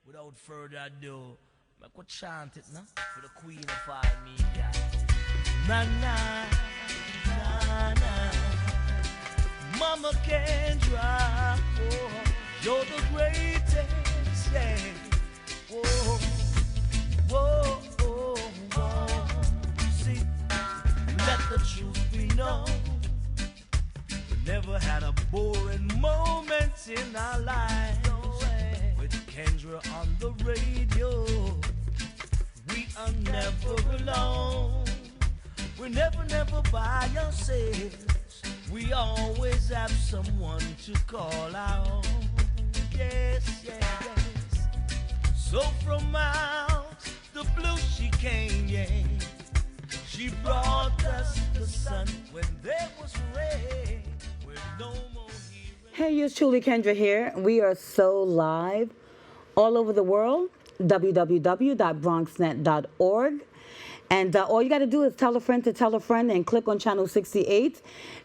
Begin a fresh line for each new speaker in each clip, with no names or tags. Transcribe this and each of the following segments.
Without further ado, I could chant it now for the queen of all media. Na na na na, Mama Kendra, oh, you're the greatest, yeah. Whoa, whoa, whoa, whoa. See, let the truth be known. We never had a boring moment in our lives. With Kendra on the radio, we are never alone. We're never, never by ourselves. We always have someone to call out. Yes, yes, yes. So from out the blue she came, yeah. She brought us the sun when there was rain. With no more hearing.
Hey, yours truly, Kendra here. We are so live all over the world, www.bronxnet.org. And all you got to do is tell a friend to tell a friend and click on channel 68.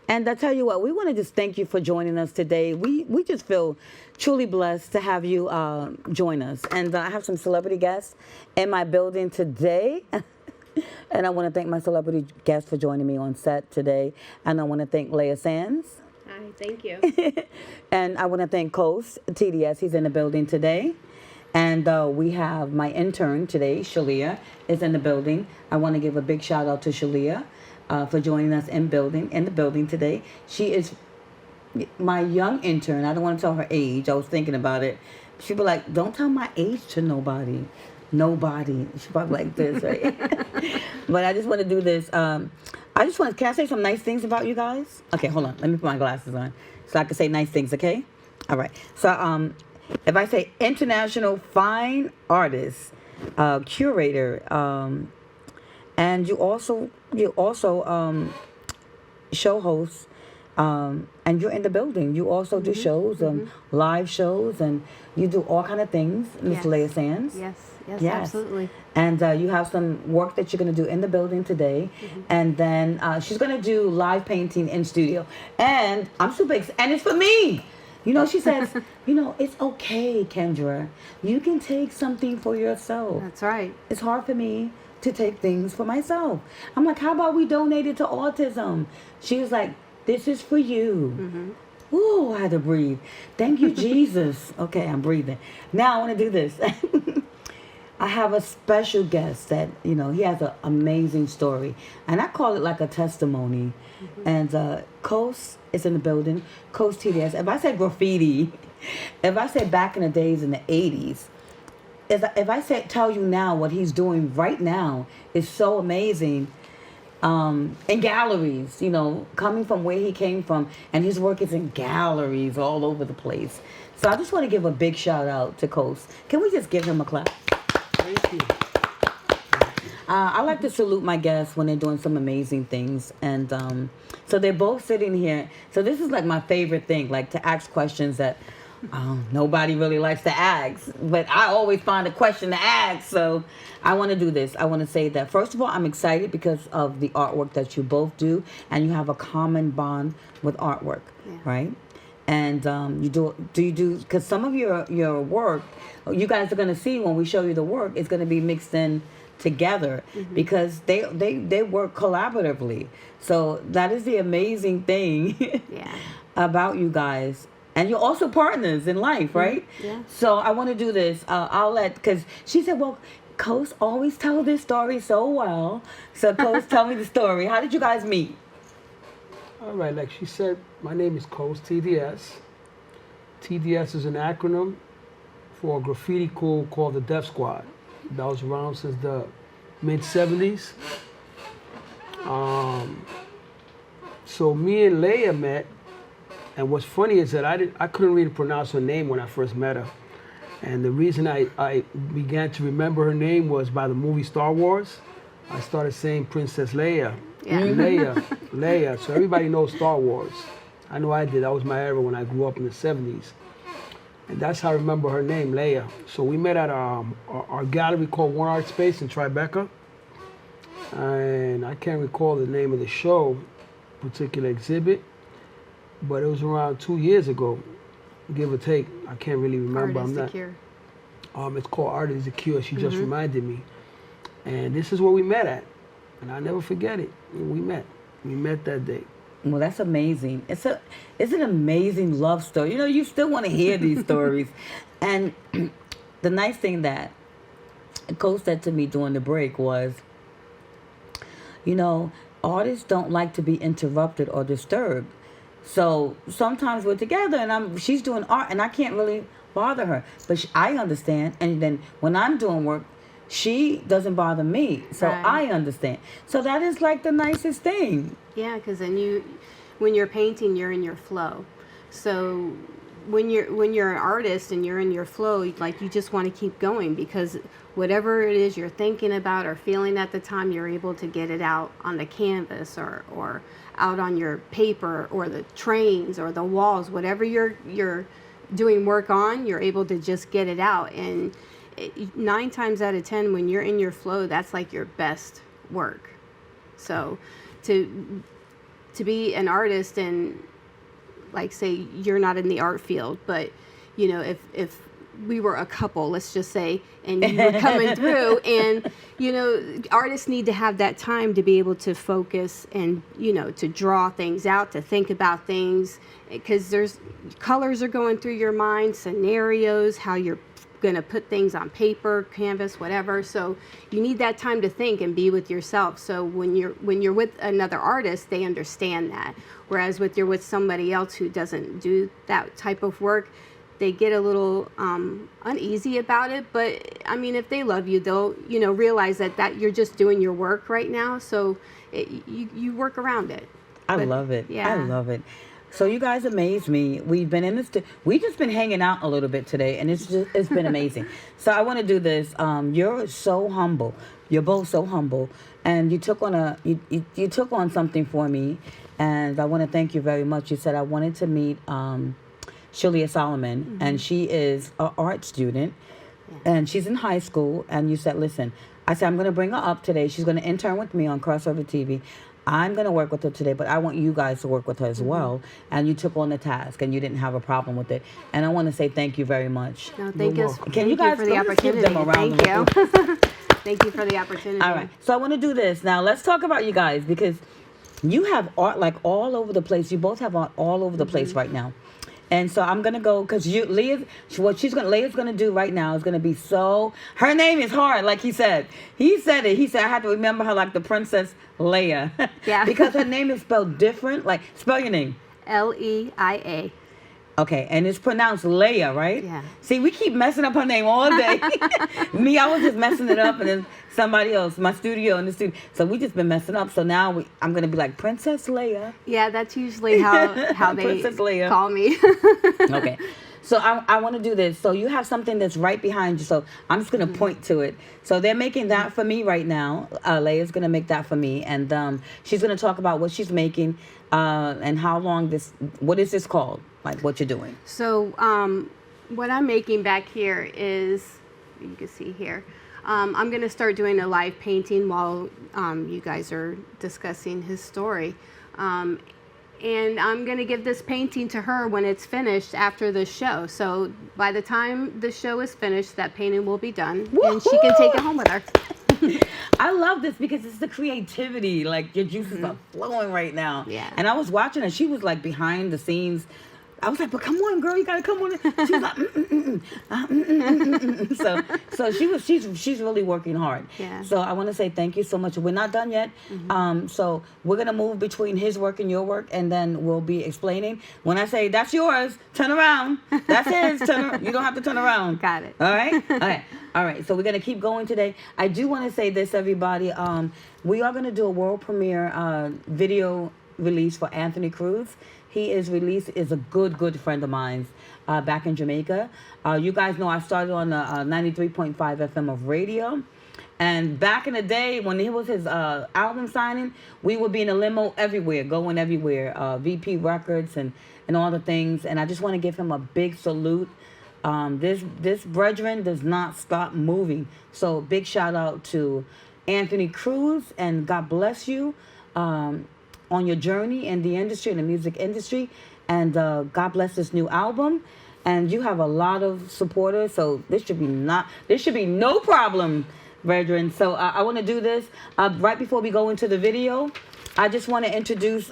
And I tell you what, we want to just thank you for joining us today. We just feel truly blessed to have you join us. And I have some celebrity guests in my building today. And I want to thank my celebrity guests for joining me on set today. And I want to thank Leia Sands.
Hi, thank you.
And I want to thank Cose, TDS. He's in the building today. And we have my intern today, Shalia, is in the building. I want to give a big shout out to Shalia for joining us in the building today. She is my young intern. I don't want to tell her age. I was thinking about it. She'd be like, don't tell my age to nobody. Nobody. She's probably like this, right? But I just want to do this. Can I say some nice things about you guys? Okay, hold on. Let me put my glasses on so I can say nice things, okay? All right. So, if I say international fine artist, curator, and you also show host, and you're in the building. You also do shows and live shows, and you do all kind of things, Miss Leia Sands.
Yes, absolutely.
And you have some work that you're going to do in the building today. And then she's going to do live painting in studio. And I'm super excited. And it's for me. You know, she says, it's okay, Kendra. You can take something for yourself.
That's right.
It's hard for me to take things for myself. I'm like, how about we donate it to autism? She was like, this is for you. Ooh, I had to breathe. Thank you, Jesus. Okay, I'm breathing. Now I want to do this. I have a special guest that, he has an amazing story. And I call it like a testimony. And Cose is in the building. Cose TDS. If I said graffiti, if I said back in the days in the 80s, if I tell you now what he's doing right now is so amazing. In galleries, coming from where he came from. And his work is in galleries all over the place. So I just want to give a big shout out to Cose. Can we just give him a clap?
Thank you.
I like to salute my guests when they're doing some amazing things. And so they're both sitting here. So this is like my favorite thing, like to ask questions that nobody really likes to ask. But I always find a question to ask. So I want to do this. I want to say that, first of all, I'm excited because of the artwork that you both do. And you have a common bond with artwork, right? And because some of your work, you guys are going to see when we show you the work, it's going to be mixed in together because they work collaboratively. So that is the amazing thing about you guys. And you're also partners in life, right?
Yeah.
So I want to do this. Because she said, well, Cose always tell this story so well. So Cose, tell me the story. How did you guys meet?
All right, like she said, my name is Cose TDS. TDS is an acronym for a graffiti crew called the Death Squad. That was around since the mid-70s. So me and Leia met, and what's funny is that I couldn't really pronounce her name when I first met her. And the reason I began to remember her name was by the movie Star Wars. I started saying Princess Leia.
Yeah.
Leia. So everybody knows Star Wars. I know I did. That was my era when I grew up in the 70s. And that's how I remember her name, Leia. So we met at our gallery called One Art Space in Tribeca. And I can't recall the name of the show, particular exhibit, but it was around 2 years ago, give or take. I can't really remember. It's called Art is the Cure. She just reminded me. And this is where we met at. And I'll never forget it. We met. We met that day.
Well, that's amazing. It's an amazing love story. You know, you still want to hear these stories. And the nice thing that Cose said to me during the break was, you know, artists don't like to be interrupted or disturbed. So sometimes we're together and she's doing art and I can't really bother her. But I understand. And then when I'm doing work, she doesn't bother me. So
Right.
I understand. So that is like the nicest thing.
Yeah, because then when you're painting, you're in your flow. So when you're an artist and you're in your flow, like you just want to keep going because whatever it is you're thinking about or feeling at the time, you're able to get it out on the canvas or out on your paper or the trains or the walls, whatever you're doing work on, you're able to just get it out. And 9 times out of 10, when you're in your flow, that's like your best work. So to be an artist and like say you're not in the art field, but you know, if we were a couple, let's just say, and you were coming through and, you know, artists need to have that time to be able to focus and, you know, to draw things out, to think about things, because there's colors are going through your mind, scenarios, how you're going to put things on paper, canvas, whatever. So you need that time to think and be with yourself. So when you're with another artist, they understand that. Whereas you're with somebody else who doesn't do that type of work, they get a little uneasy about it. But I mean, if they love you, they'll, you know, realize that you're just doing your work right now. So you work around it.
I love it.
Yeah.
I love it. So you guys amaze me. We've been in this. We just been hanging out a little bit today, and it's been amazing. So I want to do this. You're so humble. You're both so humble, and you took on you took on something for me, and I want to thank you very much. You said I wanted to meet Shalia Solomon, and she is an art student, and she's in high school. And you said, listen, I said I'm going to bring her up today. She's going to intern with me on Crossover TV. I'm going to work with her today, but I want you guys to work with her as well. And you took on the task, and you didn't have a problem with it. And I want to say thank you very much.
No, thank you.
Can you guys
for the
go just give
opportunity?
them a round
Thank
of applause?
you. Thank you for the opportunity.
All right. So I want to do this. Now, let's talk about you guys, because you have art like all over the place. You both have art all over the place right now. And so I'm going to go, because Leia's going to do right now is going to be so, her name is hard, like he said. He said it. He said, I had to remember her like the Princess Leia.
Yeah.
Because her name is spelled different. Like, spell your name.
Leia.
Okay, and it's pronounced Leia, right?
Yeah.
See, we keep messing up her name all day. Me, I was just messing it up, and then somebody else, my studio in the studio. So we just been messing up. So now I'm gonna be like Princess Leia.
Yeah, that's usually how they
Princess Leia.
call me.
Okay. So I want to do this. So you have something that's right behind you. So I'm just going to point to it. So they're making that for me right now. Leia's going to make that for me. And she's going to talk about what she's making and how long what is this called? Like what you're doing.
So what I'm making back here is, you can see here, I'm going to start doing a live painting while you guys are discussing his story. And I'm going to give this painting to her when it's finished after the show. So by the time the show is finished, that painting will be done. Woo-hoo! And she can take it home with her.
I love this because it's the creativity. Like, your juices are flowing right now.
Yeah.
And I was watching her. She was like behind the scenes. I was like, but come on, girl, you gotta come on. She was like, So she's really working hard.
Yeah.
So I want to say thank you so much. We're not done yet. So we're gonna move between his work and your work, and then we'll be explaining. When I say that's yours, turn around. That's his. You don't have to turn around.
Got it.
All right. All right. So we're gonna keep going today. I do want to say this, everybody. We are gonna do a world premiere video release for Anthony Cruz. He is a good friend of mine back in Jamaica. You guys know I started on the 93.5 FM of radio. And back in the day when it was his album signing, we would be in a limo everywhere, going everywhere, VP Records and all the things. And I just want to give him a big salute. This brethren does not stop moving. So big shout out to Anthony Cruz, and God bless you. On your journey in the industry, in the music industry, and God bless this new album. and you have a lot of supporters. So this should be no problem, brethren. So I want to do this right before we go into the video. I just want to introduce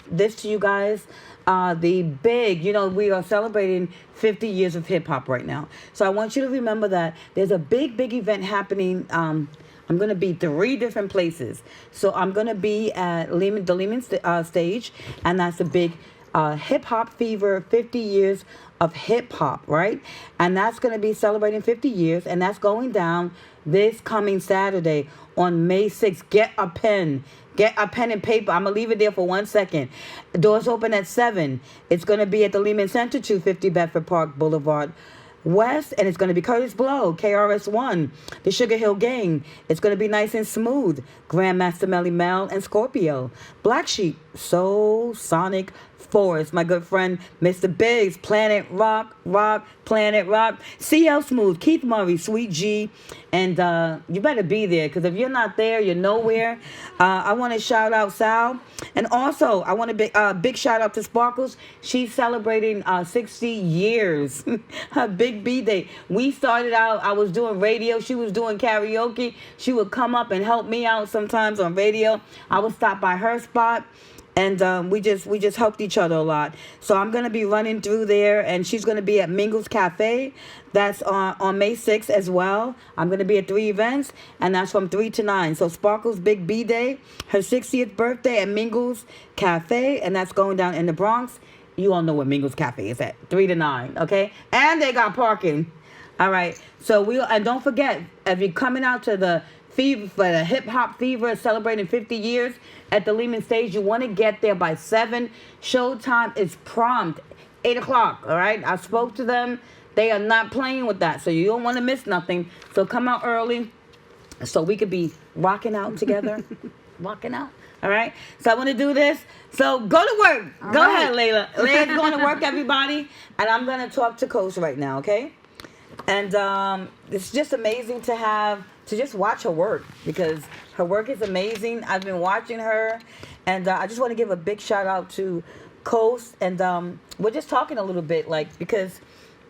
this to you guys. The big, we are celebrating 50 years of hip hop right now. So I want you to remember that there's a big event happening. I'm going to be 3 different places. So I'm going to be at the Lehman stage, and that's a big hip hop fever, 50 years of hip hop, right? And that's going to be celebrating 50 years, and that's going down this coming Saturday on May 6th. Get a pen and paper. I'm going to leave it there for 1 second. Doors open at 7. It's going to be at the Lehman Center, 250 Bedford Park Boulevard West, and it's going to be Curtis Blow, KRS-One, the Sugar Hill Gang. It's going to be Nice and Smooth, Grandmaster Melly Mel, and Scorpio. Black Sheep, Soul Sonic Forest, my good friend Mr. Biggs, Planet Rock, Planet Rock, CL Smooth, Keith Murray, Sweet G, and you better be there, because if you're not there, you're nowhere. I want to shout out Sal, and also I want a big shout out to Sparkles. She's celebrating 60 years, her big B-Day. We started out, I was doing radio, she was doing karaoke. She would come up and help me out sometimes on radio. I would stop by her spot. And we just helped each other a lot. So I'm going to be running through there, and she's going to be at Mingles Cafe. That's on May 6th as well. I'm going to be at 3 events, and that's from 3 to 9. So Sparkle's Big B Day, her 60th birthday at Mingles Cafe, and that's going down in the Bronx. You all know what Mingles Cafe is at, 3 to 9, okay? And they got parking. All right. So and don't forget, if you're coming out to the fever for the hip hop fever celebrating 50 years at the Lehman stage, you want to get there by 7. Showtime is prompt 8 o'clock. All right, I spoke to them. They are not playing with that, so you don't want to miss nothing. So come out early so we could be rocking out together. Rocking out. All right, so I want to do this. So go to work. Go ahead, Layla. Layla's going to work, everybody, and I'm going to talk to Cose right now, okay? And it's just amazing to just watch her work, because her work is amazing. I've been watching her, and I just want to give a big shout out to Cose. And we're just talking a little bit, because,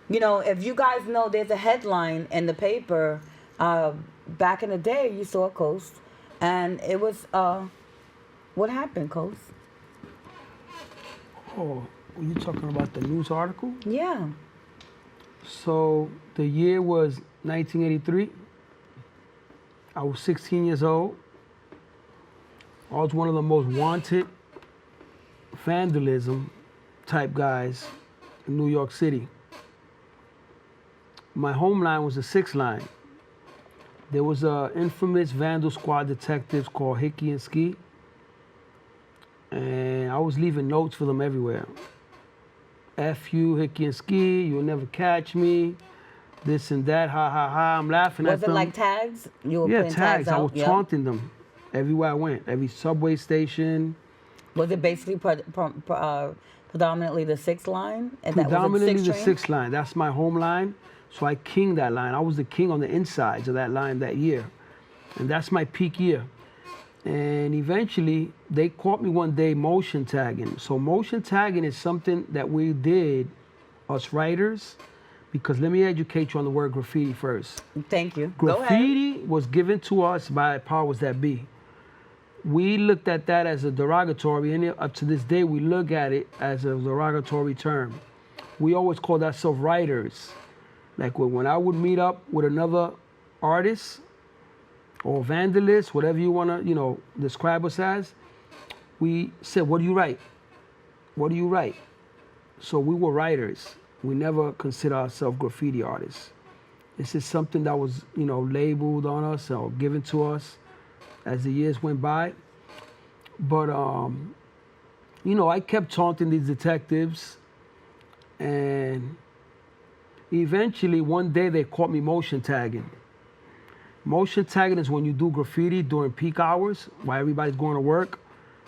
if you guys know, there's a headline in the paper back in the day. You saw Cose, and it was what happened, Cose?
Oh, were you talking about the news article?
Yeah.
So the year was 1983. I was 16 years old. I was one of the most wanted vandalism type guys in New York City. My home line was the 6th line. There was a infamous vandal squad detectives called Hickey and Ski, and I was leaving notes for them everywhere. F you, Hickey and Ski, you'll never catch me. This and that, ha ha ha. I'm laughing at them.
Was it like tags? You were putting
tags. I
out?
was taunting them everywhere I went, every subway station.
Was it basically predominantly the 6th line? And
Predominantly
that was
the 6th line. That's my home line. So I kinged that line. I was the king on the insides of that line that year. And that's my peak year. And eventually, they caught me one day motion tagging. So motion tagging is something that we did, us writers, because let me educate you on the word graffiti first.
Thank you.
Graffiti was given to us by powers that be. We looked at that as a derogatory, and up to this day, we look at it as a derogatory term. We always called ourselves writers. Like when I would meet up with another artist or vandalist, whatever you want to, describe us as, we said, what do you write? What do you write? So we were writers. We never consider ourselves graffiti artists. This is something that was, labeled on us or given to us as the years went by. But, I kept taunting these detectives, and eventually one day they caught me motion tagging. Motion tagging is when you do graffiti during peak hours while everybody's going to work.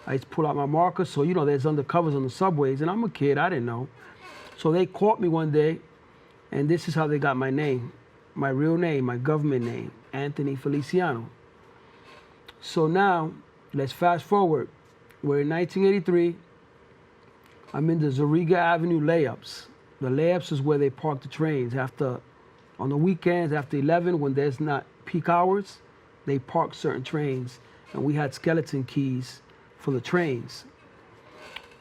I just pull out my marker, so there's undercovers on the subways, and I'm a kid, I didn't know. So they caught me one day, and this is how they got my name, my real name, my government name, Anthony Feliciano. So now, let's fast forward. We're in 1983. I'm in the Zariga Avenue layups. The layups is where they park the trains. On the weekends, after 11, when there's not peak hours, they park certain trains. And we had skeleton keys for the trains.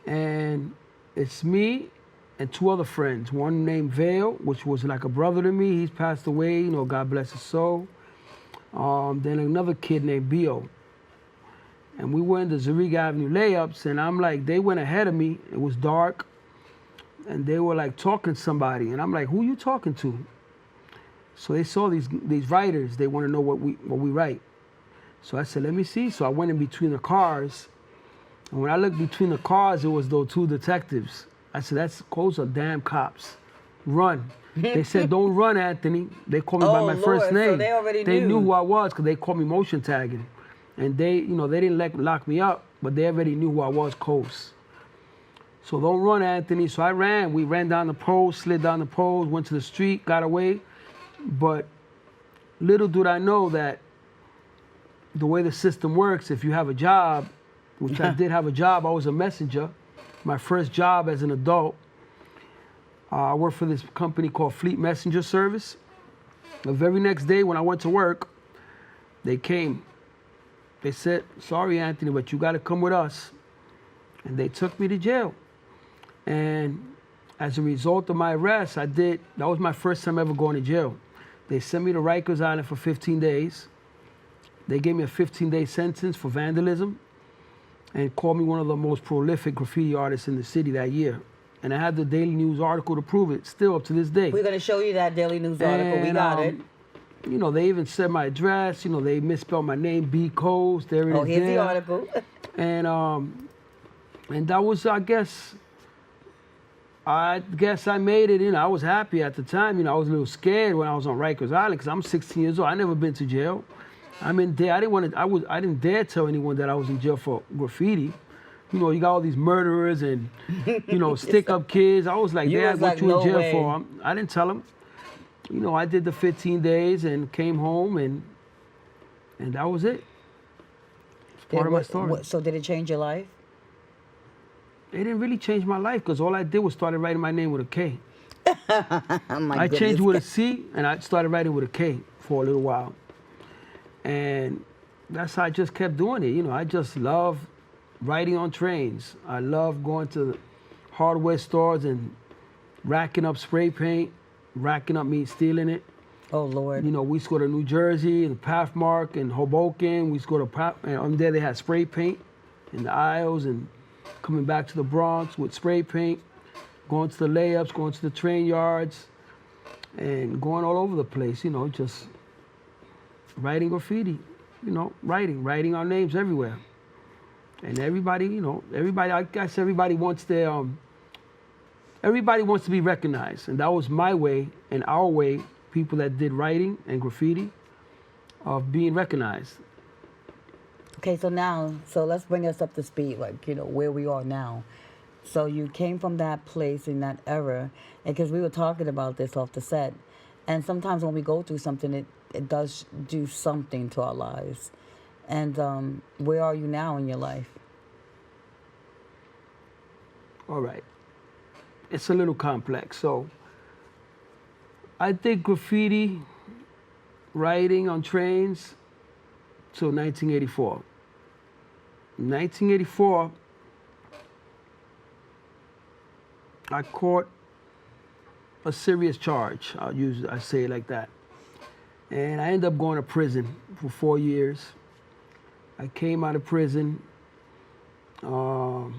And it's me and 2 other friends. One named Vale, which was like a brother to me. He's passed away, God bless his soul. Then another kid named Bio. And we were in the Zariga Avenue layups, and I'm like, they went ahead of me. It was dark, and they were like talking to somebody, and I'm like, who you talking to? So they saw these writers. They want to know what we write. So I said, let me see. So I went in between the cars, and when I looked between the cars, it was those 2 detectives. I said, those are damn cops. Run. They said, don't run, Anthony. They called me by my first name.
So they already
They
knew
knew who I was because they called me motion tagging. And they didn't lock me up, but they already knew who I was, Cose. So don't run, Anthony. So I ran. We ran down the poles, slid down the poles, went to the street, got away. But little did I know that the way the system works, if you have a job, which I did have a job, I was a messenger. My first job as an adult, I worked for this company called Fleet Messenger Service. The very next day when I went to work, they came. They said, sorry, Anthony, but you got to come with us. And they took me to jail. And as a result of my arrest, that was my first time ever going to jail. They sent me to Rikers Island for 15 days. They gave me a 15-day sentence for vandalism and called me one of the most prolific graffiti artists in the city that year. And I had the Daily News article to prove it, still up to this day.
We're going to show you that Daily News article. We got it.
They even said my address. They misspelled my name, B. Cose. There it is.
Oh, here's the article.
And that was, I guess I made it. I was happy at the time. I was a little scared when I was on Rikers Island because I'm 16 years old. I never been to jail. I'm in there. I didn't dare tell anyone that I was in jail for graffiti. You got all these murderers and stick-up kids. I was like, Dad, what you in jail for? I didn't tell them. I did the 15 days and came home, and that was it. It's part of my story.
So did it change your life?
It didn't really change my life because all I did was started writing my name with a K.
I
changed with a C, and I started writing with a K for a little while. And that's how I just kept doing it. I just love writing on trains. I love going to hardware stores and racking up spray paint, racking up meat, stealing it.
Oh, Lord.
We used to go to New Jersey, the Pathmark, and Hoboken. We used to go to and on there they had spray paint in the aisles, and coming back to the Bronx with spray paint, going to the layups, going to the train yards, and going all over the place, just writing graffiti, writing our names everywhere. And everybody, I guess everybody wants everybody wants to be recognized. And that was my way and our way, people that did writing and graffiti, of being recognized.
Okay, so let's bring us up to speed, where we are now. So you came from that place in that era, and because we were talking about this off the set, and sometimes when we go through something, it does do something to our lives. And where are you now in your life?
All right. It's a little complex. So I did graffiti, writing on trains till 1984. In 1984, I caught a serious charge. I say it like that. And I ended up going to prison for 4 years. I came out of prison. I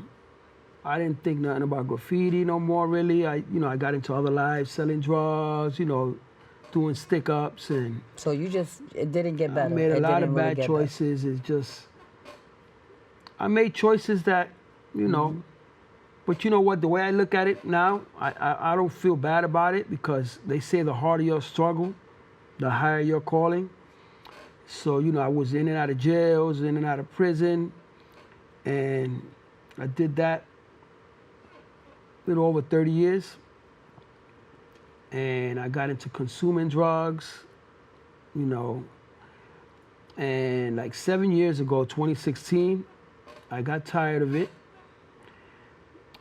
didn't think nothing about graffiti no more, really. I got into other lives, selling drugs, doing stick-ups, and
so it didn't get better.
I made a lot of bad choices. It's just, I made choices that, but you know what? The way I look at it now, I don't feel bad about it because they say the harder your struggle, the higher your calling. So, I was in and out of jails, in and out of prison, and I did that a little over 30 years. And I got into consuming drugs, and like 7 years ago, 2016, I got tired of it.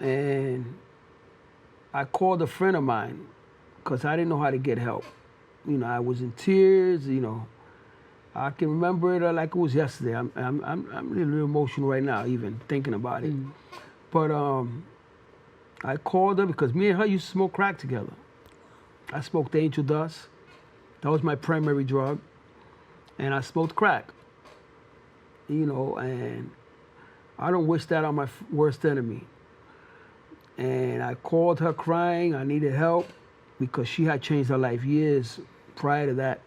And I called a friend of mine because I didn't know how to get help. You know, I was in tears. You know, I can remember it like it was yesterday. I'm a little emotional right now, even thinking about it. But I called her because me and her used to smoke crack together. I smoked angel dust. That was my primary drug. And I smoked crack. You know, and I don't wish that on my worst enemy. And I called her crying. I needed help because she had changed her life years prior to that.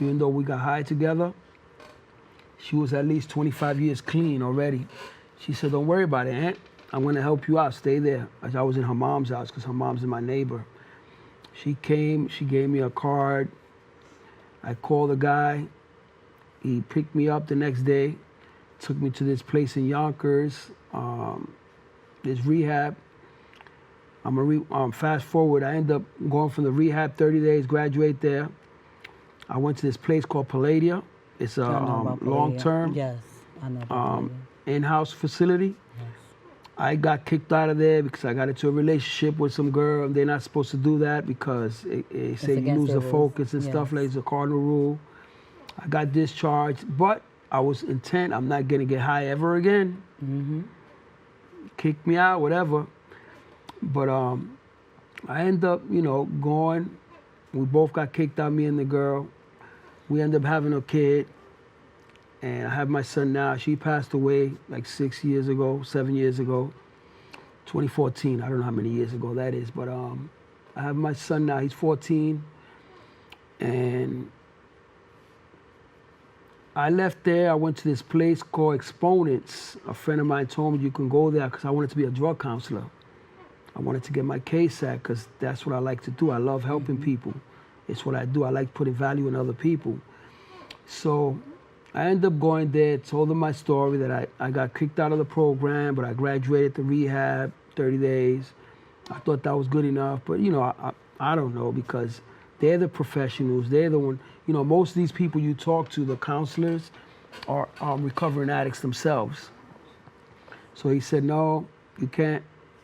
Even though we got high together, she was at least 25 years clean already. She said, don't worry about it, Aunt. I'm going to help you out. Stay there. I was in her mom's house because her mom's my neighbor. She came. She gave me a card. I called the guy. He picked me up the next day, took me to this place in Yonkers, this rehab. Fast forward, I ended up going from the rehab 30 days, graduate there. I went to this place called Palladia. It's a long-term
Yes, I know about
in-house facility.
Yes.
I got kicked out of there because I got into a relationship with some girl. They're not supposed to do that because they say you lose the focus and stuff like it's a cardinal rule. I got discharged, but I was intent. I'm not going to get high ever again. Kick me out, whatever. But I ended up, you know, going. We both got kicked out, me and the girl. We ended up having a kid. And I have my son now. She passed away like 7 years ago, 2014. I don't know how many years ago that is. But I have my son now. He's 14. And I left there. I went to this place called Exponents. A friend of mine told me you can go there because I wanted to be a drug counselor. I wanted to get my case at because that's what I like to do. I love helping people. It's what I do. I like putting value in other people. So I ended up going there, told them my story that I got kicked out of the program, but I graduated the rehab, 30 days. I thought that was good enough. But, you know, I don't know because they're the professionals. They're the one, you know, most of these people you talk to, the counselors, are recovering addicts themselves. So he said, no, you can't.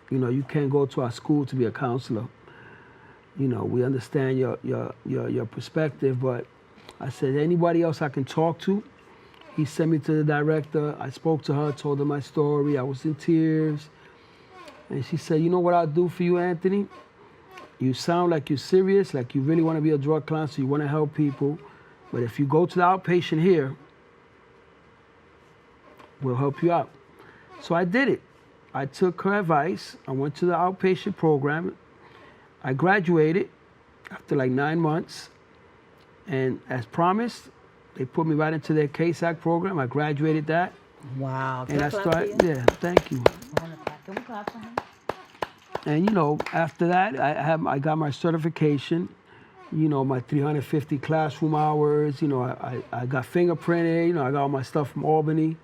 You know, you can't go to our school to be a counselor. You know, we understand your perspective, but I said, anybody else I can talk to? He sent me to the director. I spoke to her, told her my story. I was in tears. And she said, you know what I'll do for you, Anthony? You sound like you're serious, like you really want to be a drug counselor, you want to help people. But if you go to the outpatient here, we'll help you out. So I did it. I took her advice. I went to the outpatient program. I graduated after like 9 months. And as promised, they put me right into their Case-Act program. I graduated that.
Wow.
And I started, yeah, thank you.
Can we clap for him?
And, you know, after that, I got my certification, you know, my 350 classroom hours. You know, I got fingerprinted. You know, I got all my stuff from Albany.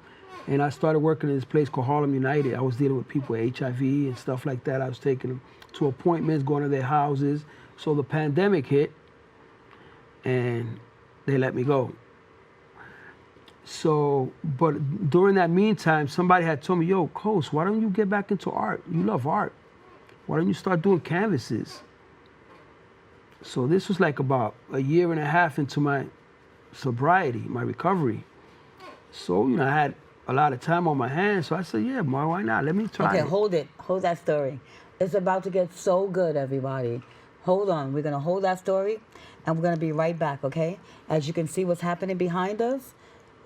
And I started working in this place called Harlem United. I was dealing with people with HIV and stuff like that. I was taking them to appointments, going to their houses. So the pandemic hit, and they let me go. So, but during that meantime, somebody had told me, yo, Cose, why don't you get back into art? You love art. Why don't you start doing canvases? So this was like about a year and a half into my sobriety, my recovery. So, you know, I had a lot of time on my hands, so I said, yeah, why not? Let me try
Okay,
it.
hold it. Hold that story. It's about to get so good, everybody. Hold on. We're going to hold that story, and we're going to be right back, okay? As you can see what's happening behind us,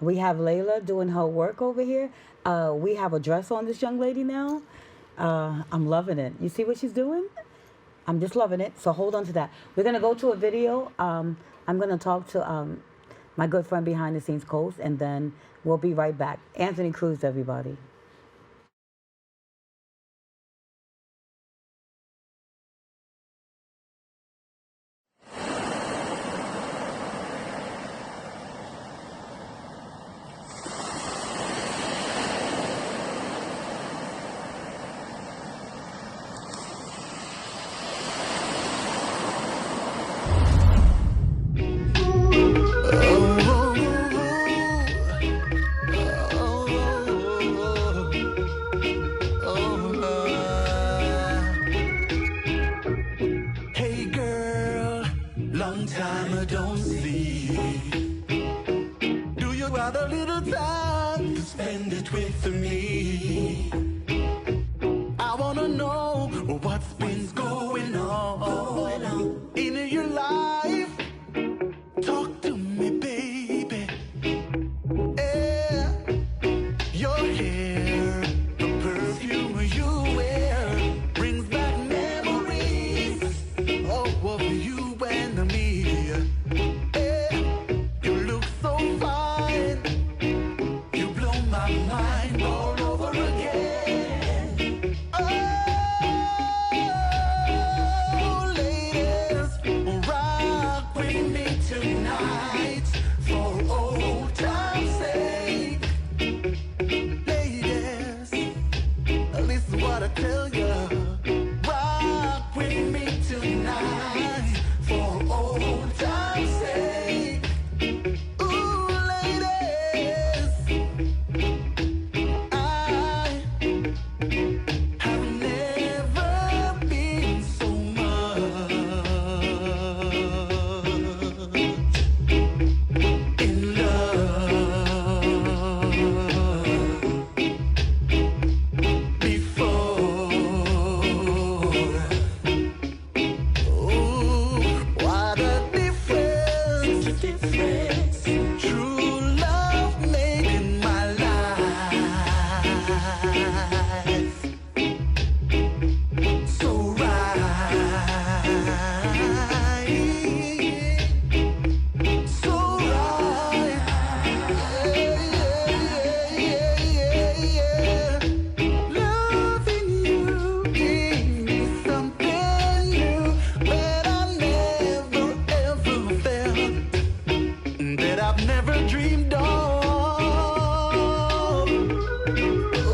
we have Layla doing her work over here. We have a dress on this young lady now. I'm loving it. You see what she's doing? I'm just loving it. So hold on to that. We're going to go to a video. I'm going to talk to my good friend behind the scenes, Cose, and then we'll be right back. Anthony Cruz, everybody.
time to spend it with me. I wanna know what's been going on in your life. Talk to me, baby. Yeah. Your hair, the perfume you wear, brings back memories of you and me. Yeah. You look so fine. You blow my mind all over again. Oh, ladies, rock with me tonight for old time's sake. Ladies, listen what I tell ya. Rock with me tonight for old time's sake. Ooh, ladies, I have never been so much in love before. Ooh, what a difference, such a difference. True love made in my life. So right, so right. Yeah, yeah, yeah. Loving you gave me something new that I never ever felt, that I've never dreamed of.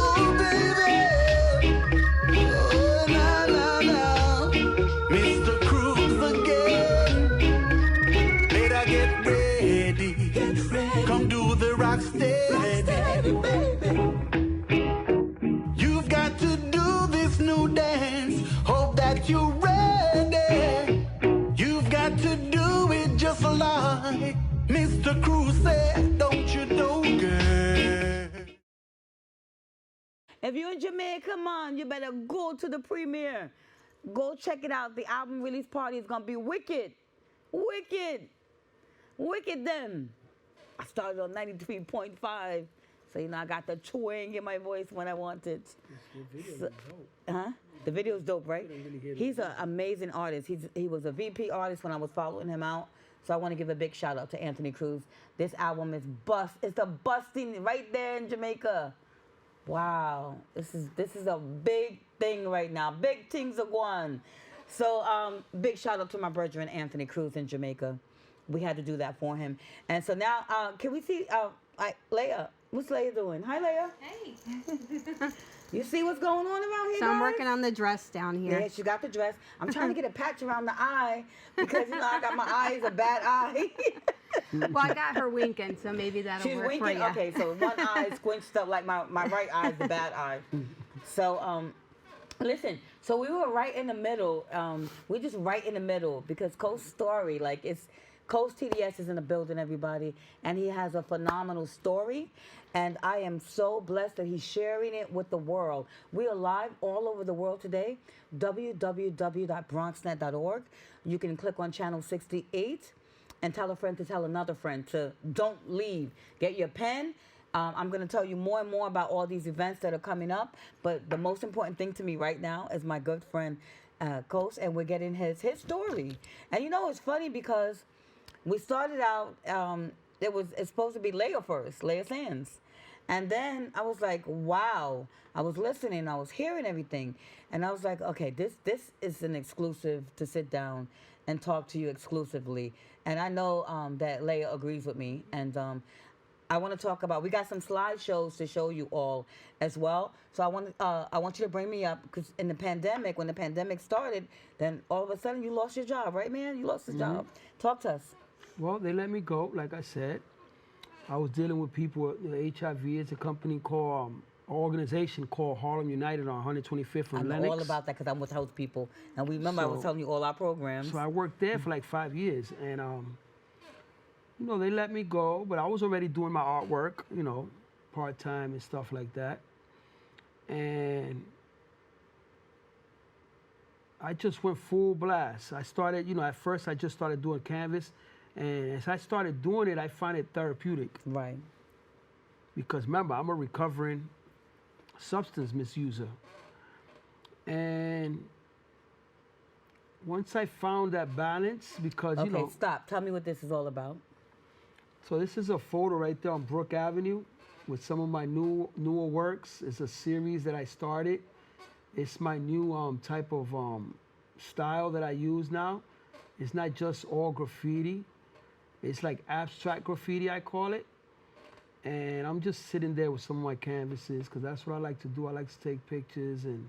Oh, baby. Oh, na, na, na. Mr. Cruz again. Better get ready. Come do the rock steady, baby. You've got to do this new dance. Hope that you're ready. You've got to do it just like Mr. Cruz said. Don't you know, girl?
If you're in Jamaica, come on, you better go to the premiere. Go check it out. The album release party is gonna be wicked. Wicked. Wicked them. I started on 93.5. So you know I got the twang in my voice when I want it. Huh? The video's dope, right? He's an amazing artist. He was a VP artist when I was following him out. So I want to give a big shout out to Anthony Cruz. This album is it's the busting right there in Jamaica. Wow. This is a big thing right now. Big things are going. So big shout out to my brethren Anthony Cruz in Jamaica. We had to do that for him. And so now can we see Leia? What's Leia doing? Hi, Leia.
Hey.
You see what's going on around here,
So I'm
guys?
working on the dress down here.
Yeah, she got the dress. I'm trying to get a patch around the eye because, you know, I got my eyes a bad eye.
Well, I got her winking, so maybe that'll
She's
work
winking?
for you.
Okay, so one eye is squinched up like my right eye is the bad eye. So, listen, so we were right in the middle. We're just right in the middle because Cose's story, like it's... Cose TDS is in the building, everybody, and he has a phenomenal story, and I am so blessed that he's sharing it with the world. We are live all over the world today, www.bronxnet.org. You can click on channel 68 and tell a friend to tell another friend to don't leave. Get your pen. I'm going to tell you more and more about all these events that are coming up, but the most important thing to me right now is my good friend Cose, and we're getting his story. And you know, it's funny because we started out, it's supposed to be Leia first, Leia Sands. And then I was like, wow. I was listening, I was hearing everything. And I was like, okay, this is an exclusive to sit down and talk to you exclusively. And I know that Leia agrees with me. And I want to talk about, we got some slideshows to show you all as well. So I want you to bring me up because in the pandemic, when the pandemic started, then all of a sudden you lost your job, right, man? You lost your job. Talk to us.
Well, they let me go, like I said. I was dealing with people with HIV. It's a company called, an organization called Harlem United on 125th
I
and
know
Lenox.
all about that because I'm with house people. And we remember I was telling you all our programs.
So I worked there for like 5 years. And, they let me go, but I was already doing my artwork, part-time and stuff like that. And I just went full blast. I started, at first I just started doing canvas. And as I started doing it, I find it therapeutic.
Right.
Because remember, I'm a recovering substance misuser. And once I found that balance, because,
Okay, stop. Tell me what this is all about.
So this is a photo right there on Brook Avenue with some of my newer works. It's a series that I started. It's my new type of style that I use now. It's not just all graffiti. It's like abstract graffiti, I call it. And I'm just sitting there with some of my canvases because that's what I like to do. I like to take pictures and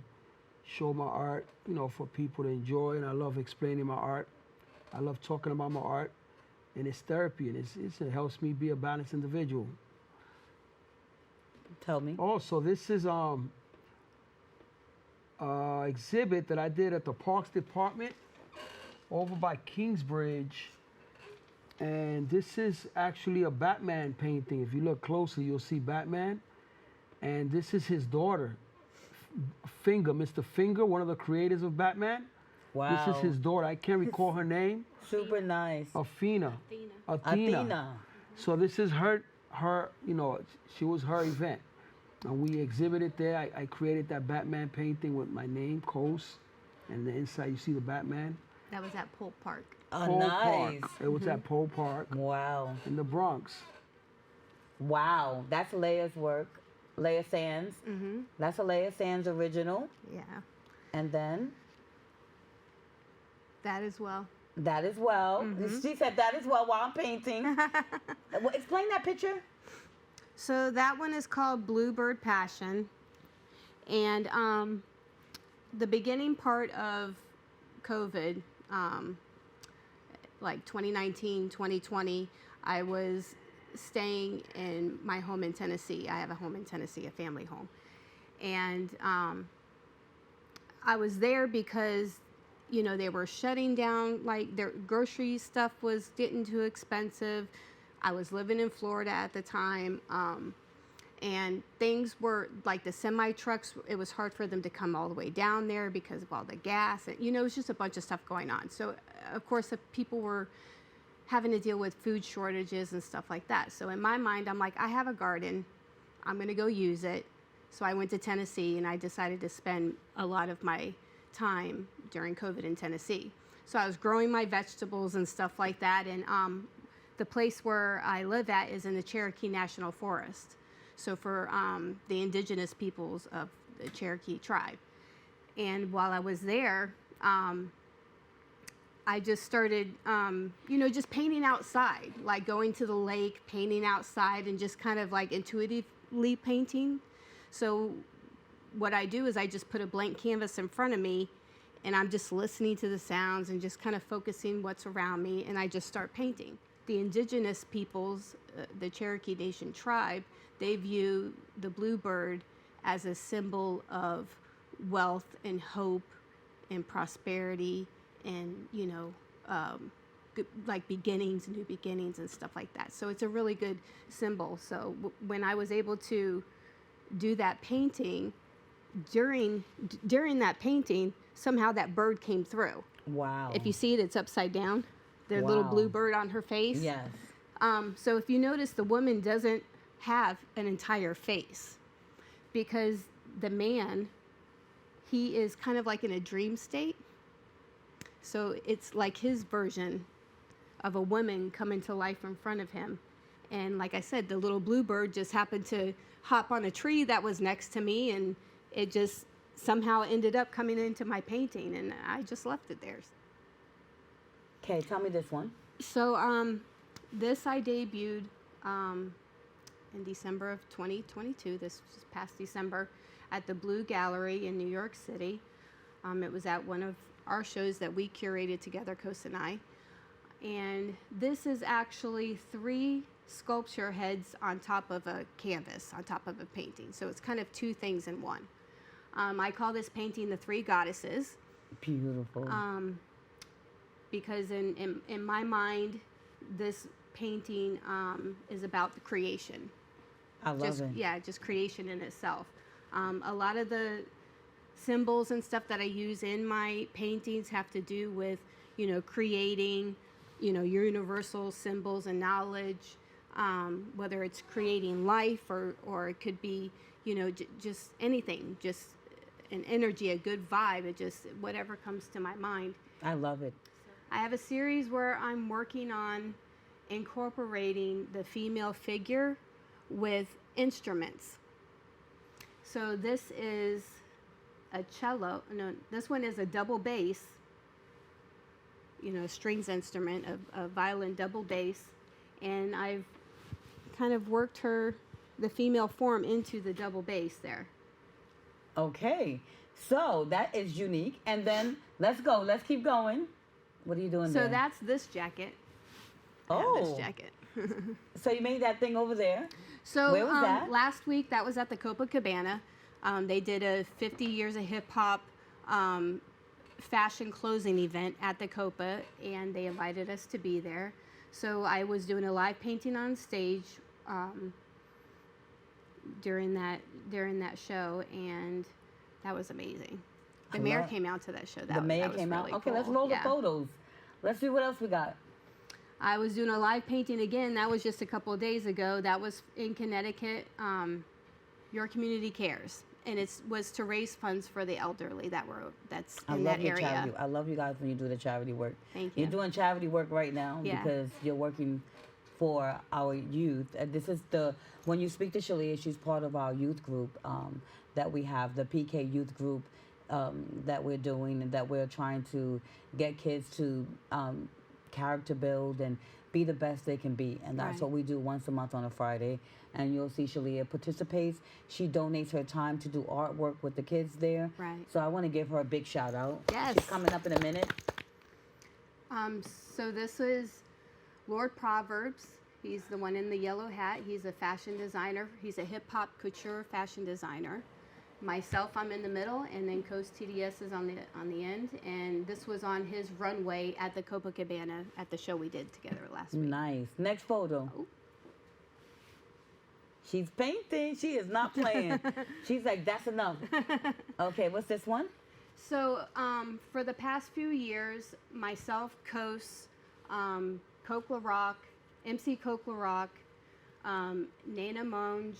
show my art, for people to enjoy. And I love explaining my art. I love talking about my art. And it's therapy, and it helps me be a balanced individual.
Tell me.
Also, this is exhibit that I did at the Parks Department over by Kingsbridge. And this is actually a Batman painting. If you look closely, you'll see Batman. And this is his daughter, Finger, Mr. Finger, one of the creators of Batman.
Wow.
This is his daughter. I can't recall her name.
Super nice.
Athena.
Athena.
So this is her, she was her event. And we exhibited there. I created that Batman painting with my name, Cose. And the inside you see the Batman.
That was at Polk Park.
Oh,
Polk
nice.
Park. It was at Polk Park
Wow.
in the Bronx.
Wow. That's Leia's work. Leia Sands.
Mm-hmm.
That's a Leia Sands original.
Yeah.
And then
That as well.
that as well. She said that as well while I'm painting. Well, explain that picture.
So that one is called Bluebird Passion. And the beginning part of COVID, like 2019, 2020, I was staying in my home in Tennessee. I have a home in Tennessee, a family home. And I was there because, they were shutting down, like their grocery stuff was getting too expensive. I was living in Florida at the time. And things were like the semi trucks, it was hard for them to come all the way down there because of all the gas. And, it was just a bunch of stuff going on. So, of course, the people were having to deal with food shortages and stuff like that. So in my mind, I'm like, I have a garden. I'm going to go use it. So I went to Tennessee and I decided to spend a lot of my time during COVID in Tennessee. So I was growing my vegetables and stuff like that. And the place where I live at is in the Cherokee National Forest. So for the indigenous peoples of the Cherokee tribe. And while I was there, I just started, just painting outside, like going to the lake, painting outside, and just kind of like intuitively painting. So what I do is I just put a blank canvas in front of me, and I'm just listening to the sounds and just kind of focusing what's around me, and I just start painting. The indigenous peoples, the Cherokee Nation tribe, they view the bluebird as a symbol of wealth and hope and prosperity and, like beginnings, new beginnings and stuff like that. So it's a really good symbol. So when I was able to do that painting, during that painting, somehow that bird came through.
Wow.
If you see it, it's upside down. The
Wow.
little blue bird on her face.
Yes.
So if you notice, the woman doesn't have an entire face because the man, he is kind of like in a dream state. So it's like his version of a woman coming to life in front of him. And like I said, the little bluebird just happened to hop on a tree that was next to me, and it just somehow ended up coming into my painting, and I just left it there.
Okay, tell me this one.
So this I debuted in December of 2022, this was past December, at the Blue Gallery in New York City. It was at one of our shows that we curated together, Cose and I. And this is actually 3 sculpture heads on top of a canvas, on top of a painting. So it's kind of 2 things in one. I call this painting the 3 Goddesses.
Beautiful.
Because in my mind, this painting is about the creation.
I love it.
Yeah, just creation in itself. A lot of the symbols and stuff that I use in my paintings have to do with, creating, universal symbols and knowledge, whether it's creating life or it could be, just anything, just an energy, a good vibe, it just, whatever comes to my mind.
I love it.
I have a series where I'm working on incorporating the female figure with instruments. So this is a cello. No, this one is a double bass, strings instrument, a violin double bass. And I've kind of worked the female form into the double bass there.
Okay. So that is unique. And then let's go. Let's keep going. What are you doing there?
So that's this jacket.
Oh.
This jacket.
So you made that thing over there.
So
where was that?
Last week, that was at the Copacabana. They did a 50 years of hip hop fashion closing event at the Copa, and they invited us to be there. So I was doing a live painting on stage during that show, and that was amazing. The mayor came out to that show.
The mayor came out.
Really
Okay,
cool.
let's roll the photos. Let's see what else we got.
I was doing a live painting again. That was just a couple of days ago. That was in Connecticut. Your Community Cares, and it was to raise funds for the elderly that's in that area.
Charity. I love you guys when you do the charity work.
Thank you.
You're doing charity work right now because you're working for our youth. This is when you speak to Shalia, she's part of our youth group that we have, the PK youth group that we're doing, and that we're trying to get kids to character build and be the best they can be. And that's what we do once a month on a Friday. And you'll see Shalia participates. She donates her time to do artwork with the kids there.
Right.
So I want to give her a big shout out.
Yes.
She's coming up in a minute.
So this is Lord Proverbs. He's the one in the yellow hat. He's a fashion designer. He's a hip-hop couture fashion designer. Myself, I'm in the middle, and then Cose TDS is on the end. And this was on his runway at the Copacabana at the show we did together last week.
Nice. Next photo.
Oh.
She's painting. She is not playing. She's like, that's enough. Okay, what's this one?
So for the past few years, myself, Cose, Coke La Rock, MC Coke La Rock, Nana Monge,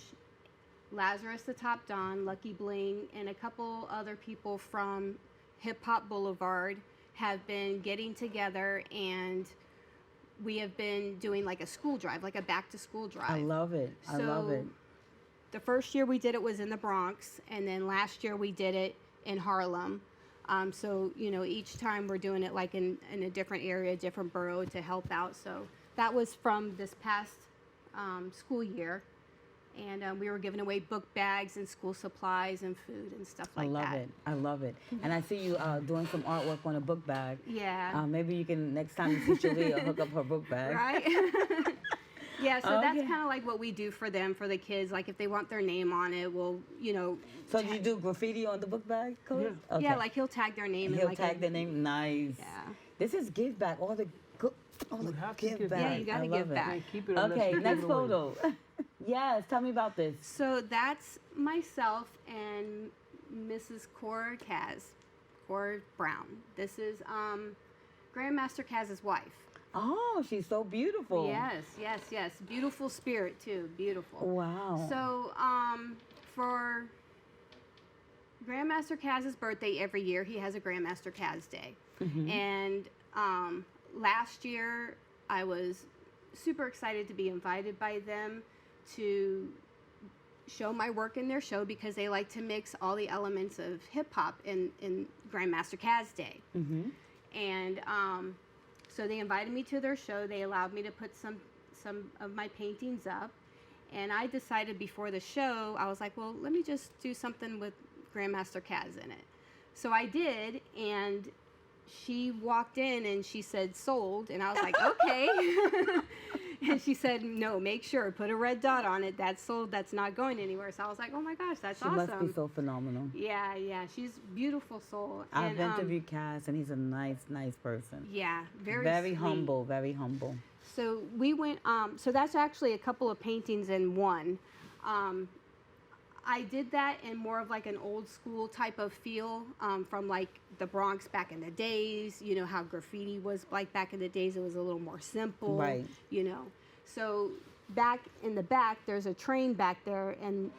Lazarus the Top Don, Lucky Bling, and a couple other people from Hip Hop Boulevard have been getting together, and we have been doing like a school drive, like a back to school drive.
I love it. I love it.
The first year we did it was in the Bronx, and then last year we did it in Harlem. So, each time we're doing it like in a different area, different borough to help out. So that was from this past school year. And we were giving away book bags and school supplies and food and stuff like that.
I love it. And I see you doing some artwork on a book bag.
Yeah.
Maybe you can, next time you see Shalia, hook up her book bag.
Right? Yeah, so that's kind of like what we do for them, for the kids. Like if they want their name on it, we'll,
So you do graffiti on the book bag, Cole?
Yeah.
Okay.
Yeah, like he'll tag their name.
He'll tag their name. Nice.
Yeah.
This is give back. All the give back.
Yeah, you got to give back.
Keep it
Okay, next photo. Yes, tell me about this.
So that's myself and Mrs. Cora Brown. This is Grandmaster Kaz's wife.
Oh, she's so beautiful.
Yes. Beautiful spirit too. Beautiful.
Wow.
So for Grandmaster Kaz's birthday every year, he has a Grandmaster Kaz Day. Mm-hmm. And last year, I was super excited to be invited by them to show my work in their show because they like to mix all the elements of hip hop in Grandmaster Kaz Day. Mm-hmm. And so they invited me to their show. They allowed me to put some of my paintings up. And I decided before the show, I was like, well, let me just do something with Grandmaster Kaz in it. So I did, and she walked in and she said, sold. And I was like, okay. And she said, no, make sure, put a red dot on it. That's sold. That's not going anywhere. So I was like, oh my gosh, that's awesome.
She must be so phenomenal.
Yeah. She's a beautiful soul.
I've interviewed Kaz, and he's a nice person.
Yeah, very
Very
sweet.
humble, very humble.
So we went, so that's actually a couple of paintings in one. I did that in more of like an old school type of feel, from like the Bronx back in the days, you know, how graffiti was like back in the days. It was a little more simple,
Right.
you know. So back in the back, there's a train back there and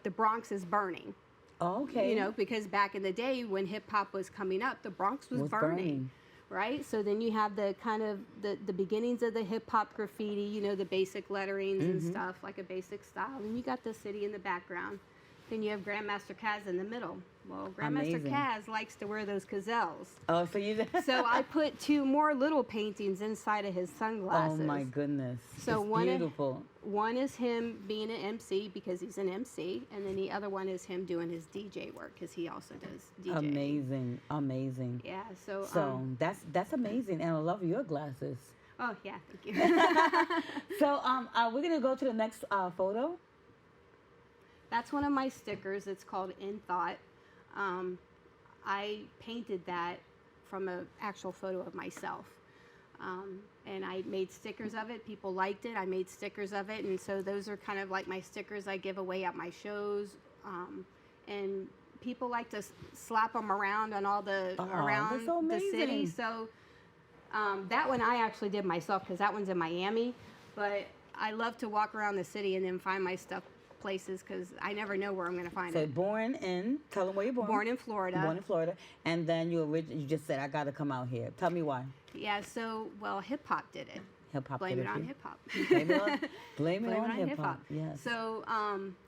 the Bronx is burning.
Okay.
You know, because back in the day when hip hop was coming up, the Bronx was burning. Right? So then you have the kind of the beginnings of the hip hop graffiti, you know, the basic letterings and stuff, like a basic style. And you got the city in the background. Then you have Grandmaster Caz in the middle. Well, Grandmaster
Amazing.
Caz likes to wear those gazelles.
Oh, so you.
So I put 2 more little paintings inside of his sunglasses.
Oh my goodness.
So
it's
one
beautiful.
One is him being an MC because he's an MC, and then the other one is him doing his DJ work because he also does DJ.
Amazing, amazing.
Yeah. So.
That's amazing, and I love your glasses.
Oh yeah, thank you.
So we're gonna go to the next photo.
That's one of my stickers. It's called In Thought. I painted that from an actual photo of myself. And I made stickers of it. People liked it. I made stickers of it. And so those are kind of like my stickers I give away at my shows. And people like to slap them around on all the, around
that's so
the city.
amazing.
So that one I actually did myself because that one's in Miami. But I love to walk around the city and then find my stuff places because I never know where I'm going to find
So
it.
tell them where you're born.
Born in Florida.
Born in Florida. And then you just said, I got to come out here. Tell me why.
Yeah, so, well, hip-hop did it.
Hip-hop
Blame
did
it
it
on
for you?
hip-hop.
Blame it on hip-hop. Yes.
So,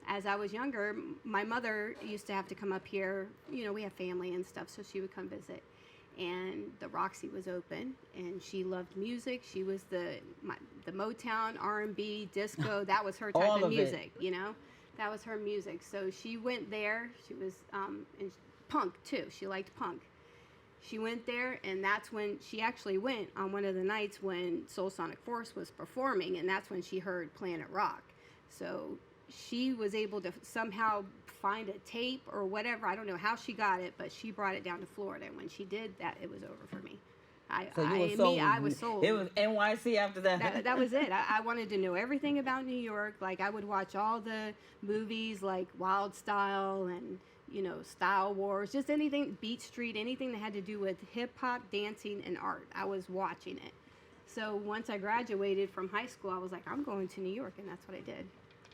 as I was younger, my mother used to have to come up here. You know, we have family and stuff, so she would come visit. And the Roxy was open, and she loved music. She was the Motown, R&B, disco. That was her type
All
of
of it.
music, you know? That was her music. So she went there. She was in punk, too. She liked punk. She went there, and that's when she actually went on one of the nights when Soul Sonic Force was performing, and that's when she heard Planet Rock. So she was able to somehow find a tape or whatever. I don't know how she got it, but she brought it down to Florida. And when she did that, it was over for me. I was sold.
It was NYC after that.
That was it. I wanted to know everything about New York. Like, I would watch all the movies like Wild Style and, you know, Style Wars, just anything, Beat Street, anything that had to do with hip-hop, dancing, and art. I was watching it. So once I graduated from high school, I was like, I'm going to New York, and that's what I did.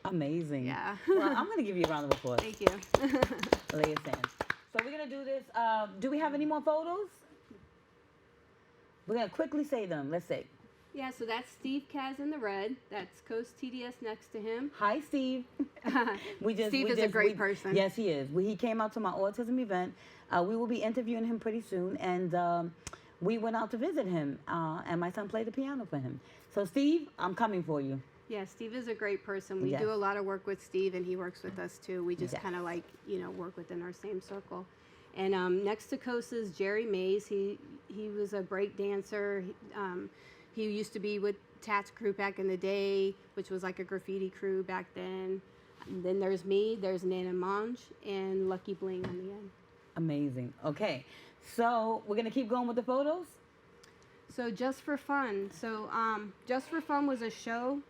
Amazing.
Yeah.
Well, I'm going to give you a round of applause.
Thank you.
Leia Sands. So we're going to do this. Do we have any more photos? We're going to quickly say them. Let's say.
Yeah, so that's Steve Caz in the red. That's Cose TDS next to him.
Hi, Steve.
Steve is a great person.
Yes, he is. He came out to my autism event. We will be interviewing him pretty soon. And we went out to visit him. And my son played the piano for him. So, Steve, I'm coming for you.
Yeah, Steve is a great person. We
Yes.
do a lot of work with Steve, and he works with us too. We just
Yes.
kind of like, you know, work within our same circle. And next to Cose is Jerry Mays. He was a break dancer. He used to be with Tats Crew back in the day, which was like a graffiti crew back then. And then there's me, there's Nana Monge, and Lucky Bling on the end.
Amazing. Okay. So we're going to keep going with the photos?
So Just for Fun. So Just for Fun was a show.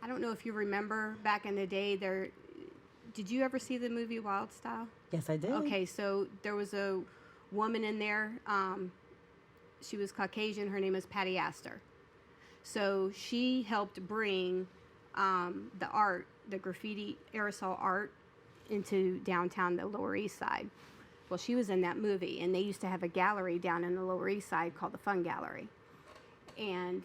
I don't know if you remember back in the day. Did you ever see the movie Wild Style?
Yes, I did.
Okay, so there was a woman in there. She was Caucasian. Her name is Patty Astor. So she helped bring the art, the graffiti aerosol art, into downtown, the Lower East Side. Well, she was in that movie, and they used to have a gallery down in the Lower East Side called the Fun Gallery. And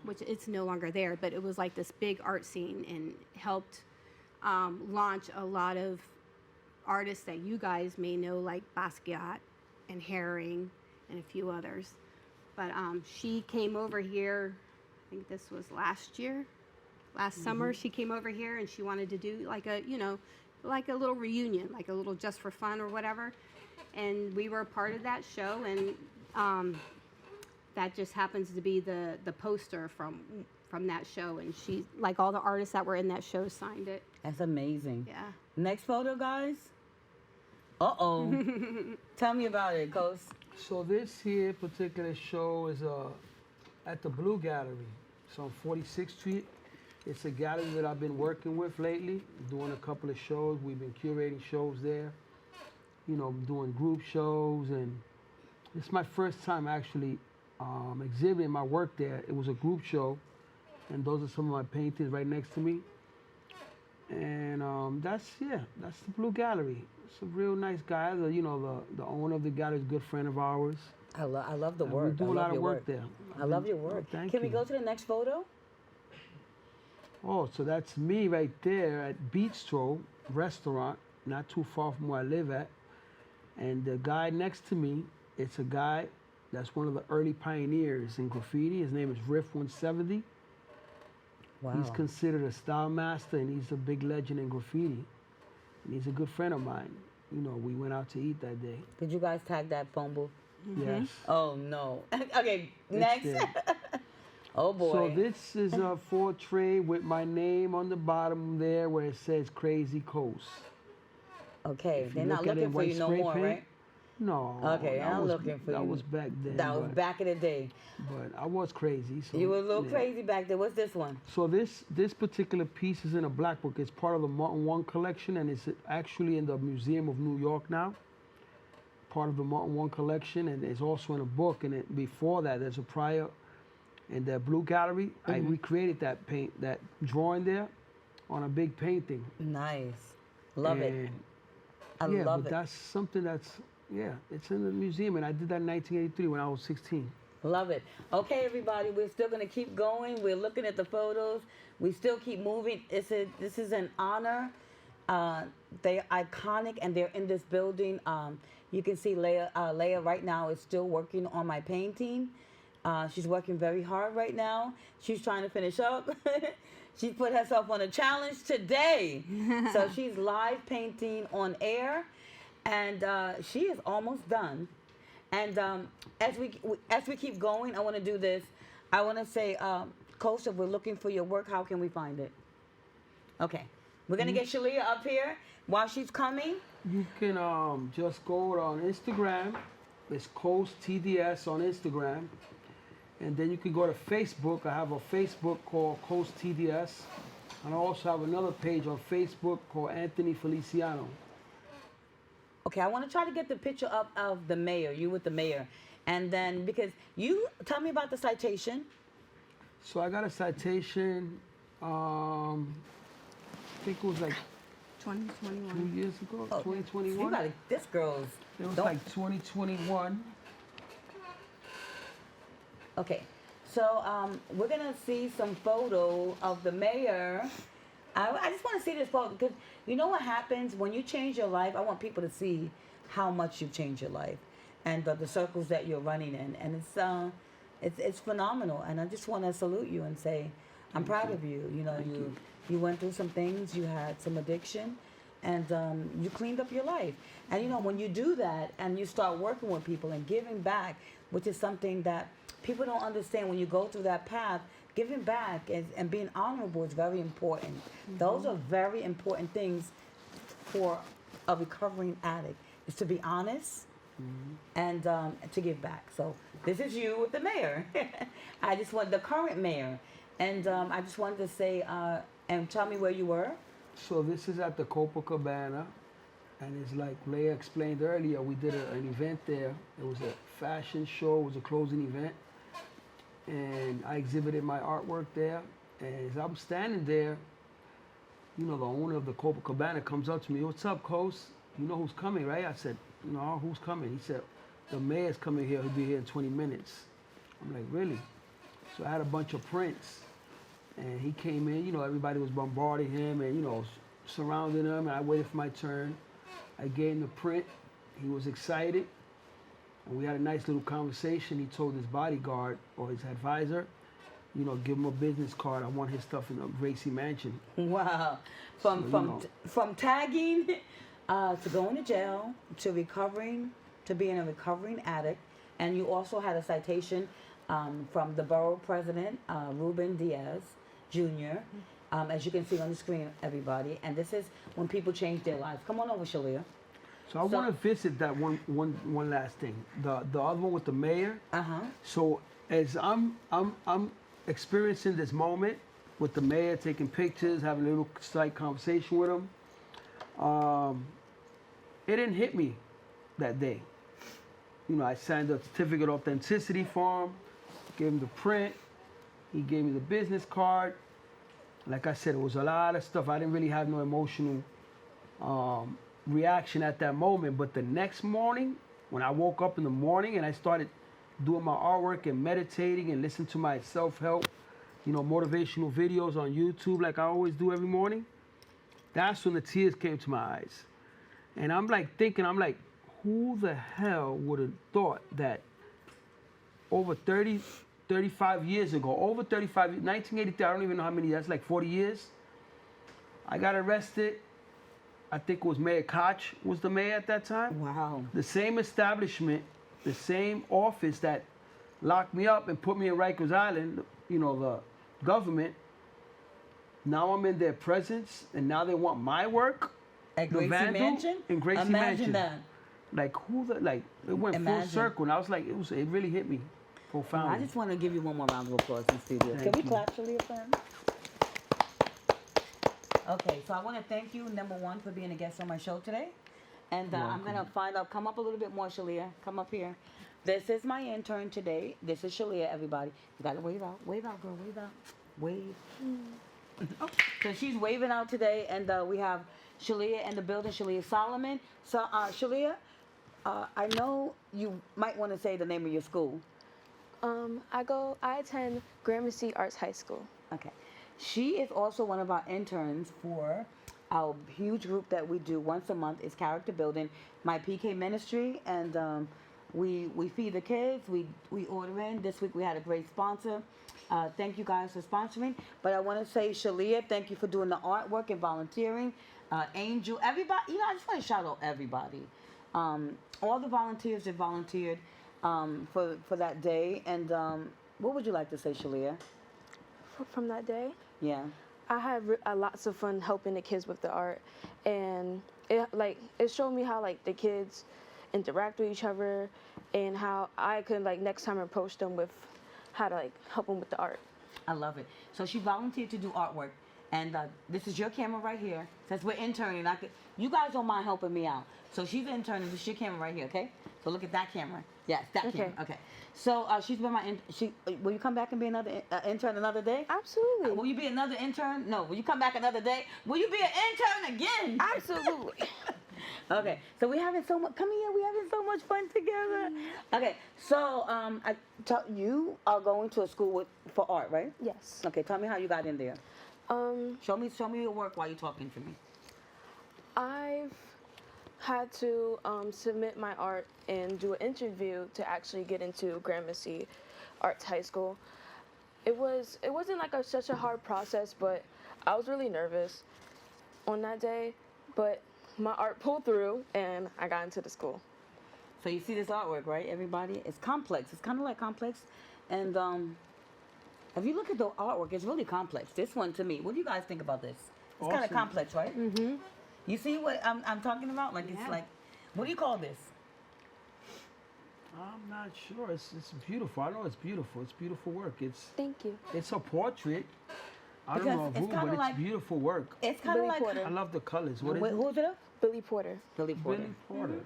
which it's no longer there, but it was like this big art scene and helped launch a lot of artists that you guys may know, like Basquiat and Herring and a few others. But she came over here, I think this was last summer. She came over here and she wanted to do like a, you know, like a little reunion, like a little Just for Fun or whatever. And we were a part of that show, and that just happens to be the poster from that show, and she, like, all the artists that were in that show signed it.
That's amazing.
Yeah.
Next photo, guys. Uh-oh. Tell me about it, Cose.
So this here particular show is at the Blue Gallery. It's on 46th Street. It's a gallery that I've been working with lately, doing a couple of shows. We've been curating shows there, doing group shows, and it's my first time actually exhibiting my work there. It was a group show, and those are some of my paintings right next to me. And that's the Blue Gallery. It's a real nice guy. The owner of the gallery is a good friend of ours.
I love the
And
work.
we do
I
a
love
lot of
your
work there.
I love your work.
Thank
Can we
you.
go to the next photo?
Oh, so that's me right there at Bistro Restaurant, not too far from where I live at. And the guy next to me, it's a guy that's one of the early pioneers in graffiti. His name is Riff 170.
Wow.
He's considered a style master, and he's a big legend in graffiti. And he's a good friend of mine. We went out to eat that day.
Did you guys tag that phone booth?
Yes.
Oh no. Okay, next.
there.
Oh boy.
So this is a portrait with my name on the bottom there where it says Crazy Cose.
Okay,
If
they're
you
not
look at it
looking
in
for
white
you no
spray
more,
paint,
right?
No.
Okay,
that
I'm
was-
looking for you.
That was back then.
That was
but,
back in the day.
but I was crazy. So,
You were a little
yeah.
crazy back there. What's this one?
So this particular piece is in a black book. It's part of the Martin One collection, and it's actually in the Museum of New York now. Part of the Martin One collection, and it's also in a book. And before that, there's a prior in the Blue Gallery. I recreated that drawing there, on a big painting.
Nice. Love it.
And
I
yeah,
love
but
it.
that's something it's in the museum, and I did that in 1983 when I was 16.
Love it. Okay, everybody, we're still going to keep going. We're looking at the photos. We still keep moving. This is an honor. They're iconic, and they're in this building. You can see Leia right now is still working on my painting. She's working very hard right now. She's trying to finish up. She put herself on a challenge today. So she's live painting on air, and she is almost done. And as we keep going, I want to do this. I want to say, Cose, if we're looking for your work, how can we find it? Okay. We're going to get Shalia up here while she's coming.
You can just go on Instagram. It's Cose TDS on Instagram. And then you can go to Facebook. I have a Facebook called Cose TDS. And I also have another page on Facebook called Anthony Feliciano.
Okay, I want to try to get the picture up of the mayor, you with the mayor. And then, because you, tell me about the citation.
So I got a citation, I think it was like
2021.
2 years ago,
Oh,
2021.
You got this girl's.
It was
don't-
like 2021.
Okay, so we're gonna see some photo of the mayor. I just want to see this photo because you know what happens when you change your life. I want people to see how much you've changed your life and the circles that you're running in, and it's phenomenal. And I just want to salute you and say I'm proud of you. You know, you went through some things. You had some addiction, and you cleaned up your life. And you know, when you do that and you start working with people and giving back, which is something that people don't understand, when you go through that path, giving back and being honorable is very important. Mm-hmm. Those are very important things for a recovering addict, is to be honest and to give back. So this is you with the mayor. I just want the current mayor. And I just wanted to say, and tell me where you were.
So this is at the Copacabana, and it's like Leia explained earlier, we did an event there. It was a fashion show, it was a closing event, and I exhibited my artwork there. And as I'm standing there, you know, the owner of the Copacabana comes up to me, "What's up, Cose? You know who's coming, right?" I said, "No, who's coming?" He said, "The mayor's coming here, he'll be here in 20 minutes. I'm like, "Really?" So I had a bunch of prints. And he came in, you know, everybody was bombarding him and, you know, surrounding him. And I waited for my turn. I gave him the print. He was excited. And we had a nice little conversation. He told his bodyguard or his advisor, you know, give him a business card. I want his stuff in the Gracie Mansion.
Wow. From tagging to going to jail to recovering, to being a recovering addict. And you also had a citation from the borough president, Ruben Diaz Jr., as you can see on the screen, everybody. And this is when people change their lives. Come on over, Shalia.
So I want to visit that one last thing. The other one with the mayor.
Uh-huh.
So as I'm experiencing this moment with the mayor, taking pictures, having a little slight conversation with him, it didn't hit me that day. You know, I signed a certificate of authenticity for him, gave him the print, he gave me the business card. Like I said, it was a lot of stuff. I didn't really have no emotional reaction at that moment. But the next morning, when I woke up in the morning and I started doing my artwork and meditating and listening to my self-help, you know, motivational videos on YouTube like I always do every morning, that's when the tears came to my eyes. And I'm like thinking, who the hell would have thought that over 35 years ago, 1983, I don't even know how many, that's like 40 years, I got arrested. I think it was Mayor Koch was the mayor at that time.
Wow.
The same establishment, the same office that locked me up and put me in Rikers Island, you know, the government. Now I'm in their presence, and now they want my work.
At
The
Gracie
Vandal
Mansion?
in Gracie
Imagine
Mansion.
that.
Like it went
Imagine.
full circle, and I was like, it really hit me profoundly.
I just want to give you one more round of applause in the studio.
Thank
Can we
you.
clap, Shalia, fam? Okay, so I want to thank you, number one, for being a guest on my show today. And I'm going to find out, come up a little bit more, Shalia. Come up here. This is my intern today. This is Shalia, everybody. You got to wave out. Wave out, girl. Wave out. Wave. Oh, so she's waving out today, and we have Shalia in the building, Shalia Solomon. So, Shalia, I know you might want to say the name of your school.
I attend Gramercy Arts High School.
Okay. She is also one of our interns for our huge group that we do once a month. Is character building, my PK ministry, and we feed the kids. We order in. This week we had a great sponsor. Thank you guys for sponsoring. But I want to say, Shalia, thank you for doing the artwork and volunteering. Angel, everybody. You know, I just want to shout out everybody. All the volunteers that volunteered for that day. And what would you like to say, Shalia?
From that day,
Yeah.
I had lots of fun helping the kids with the art, and it showed me how like the kids interact with each other, and how I could like next time approach them with how to like help them with the art.
I love it. So she volunteered to do artwork, and this is your camera right here. Since we're interning, you guys don't mind helping me out. So she's interning. This is your camera right here, okay? So look at that camera. Yes, that
Okay.
camera. Okay. So she's been my will you come back and be another intern another day?
Absolutely.
Will you be another intern? No. Will you come back another day? Will you be an intern again?
Absolutely.
Okay, so we're having so much. Come here, we're having so much fun together. Okay, so you are going to a school for art, right?
Yes.
Okay, tell me how you got in there. Show me your work while you're talking to me.
I've had to submit my art and do an interview to actually get into Gramercy Arts High School. It wasn't like such a hard process, but I was really nervous on that day. But my art pulled through, and I got into the school.
So you see this artwork, right, everybody? It's complex. It's kind of like complex. And if you look at the artwork, it's really complex. This one, to me, what do you guys think about this? It's kind of
Awesome.
complex, right? Mm-hmm. You see what I'm talking about? Like, it's like, what do you call this?
I'm not sure. It's beautiful. I know it's beautiful. It's beautiful work.
Thank you.
It's a portrait. I
Because
don't know of
it's
who,
kinda
but it's
like-
beautiful work.
It's kind of
Billy
like...
Porter.
I love the colors. What is
Wait,
it?
who's it up?
Billy Porter.
Billy Porter.
Billy Porter.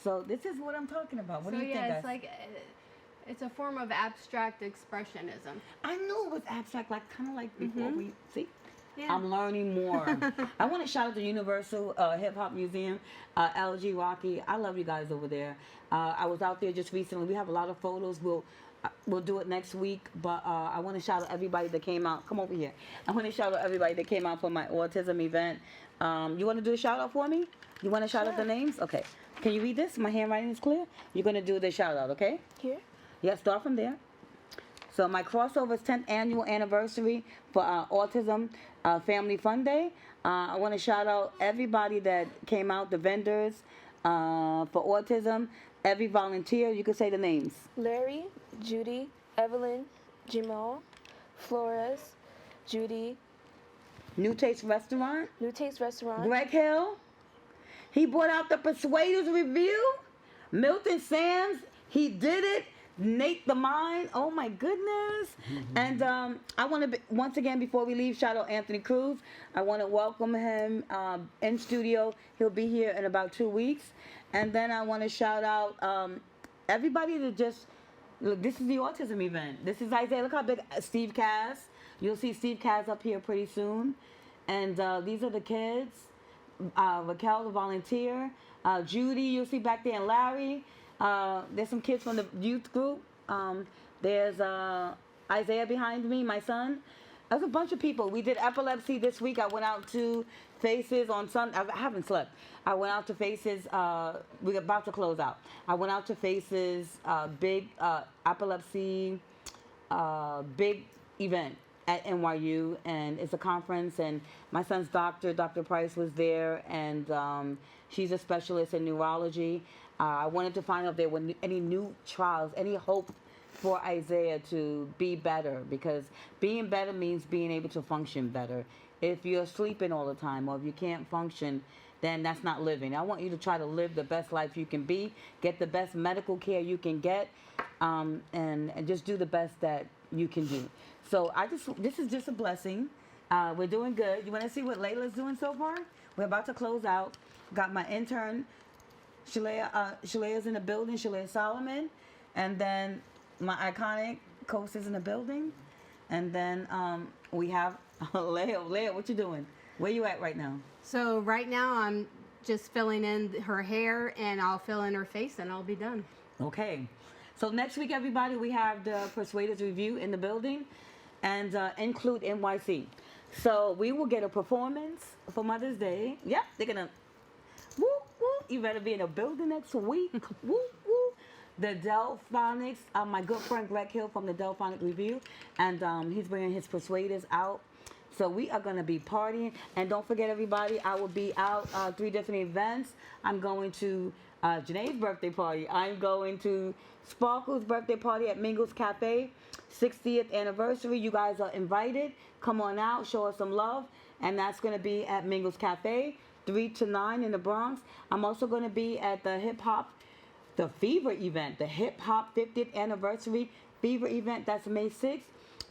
So this is what I'm talking about. What
So
do you
yeah,
think,
it's
guys?
like it's a form of abstract expressionism.
I knew it was abstract, like kind of like before we see.
Yeah.
I'm learning more. I want to shout out to Universal Hip Hop Museum, LG Rocky. I love you guys over there. I was out there just recently. We have a lot of photos. We'll do it next week. But I want to shout out everybody that came out. Come over here. I want to shout out everybody that came out for my autism event. You want to do a shout out for me? You want to shout out the names? Okay. Can you read this? My handwriting is clear. You're going to do the shout out, okay?
Here.
Yeah, start from there. So my crossover's 10th annual anniversary for Autism Family Fun Day. I want to shout out everybody that came out, the vendors for autism, every volunteer. You could say the names.
Larry, Judy, Evelyn, Jamal, Flores, Judy,
New Taste Restaurant,
New Taste Restaurant,
Greg Hill. He brought out the Persuaders Review. Milton Sands, he did it. Nate the Mind. Oh my goodness. And I want to, once again, before we leave, shout out Anthony Cruz. I want to welcome him in studio. He'll be here in about 2 weeks. And then I want to shout out everybody that just, look, this is the autism event. This is Isaiah. Look how big Steve Cass. You'll see Steve Cass up here pretty soon. And these are the kids. Raquel, the volunteer. Judy, you'll see back there, and Larry. There's some kids from the youth group. There's Isaiah behind me, my son. There's a bunch of people. We did epilepsy this week. I went out to Faces on Sunday. I haven't slept. I went out to Faces. We're about to close out. I went out to Faces big epilepsy big event at NYU, and it's a conference, and my son's doctor, Dr. Price, was there, and she's a specialist in neurology. I wanted to find out if there were any new trials, any hope for Isaiah to be better, because being better means being able to function better. If you're sleeping all the time, or if you can't function, then that's not living. I want you to try to live the best life you can be, get the best medical care you can get, and just do the best that you can do. So this is just a blessing. We're doing good. You want to see what Layla's doing so far? We're about to close out. Got my intern, Shalea's in the building, Shalea Solomon. And then my iconic Cose is in the building. And then we have Leia. Leia, what you doing? Where you at right now?
So right now I'm just filling in her hair, and I'll fill in her face, and I'll be done.
Okay. So next week, everybody, we have the Persuaders Review in the building, and include NYC. So we will get a performance for Mother's Day. Yep, they're gonna woo woo. You better be in the building next week. Woo woo. The Delphonics, my good friend Greg Hill from the Delphonic Review, and he's bringing his Persuaders out. So we are going to be partying. And don't forget, everybody, I will be out 3 different events. I'm going to Janae's birthday party. I'm going to Sparkle's birthday party at Mingles Cafe, 60th anniversary. You guys are invited. Come on out, show us some love. And that's going to be at Mingles Cafe, 3 to 9 in the Bronx. I'm also going to be at the Fever event, the Hip Hop 50th anniversary Fever event. That's May 6th.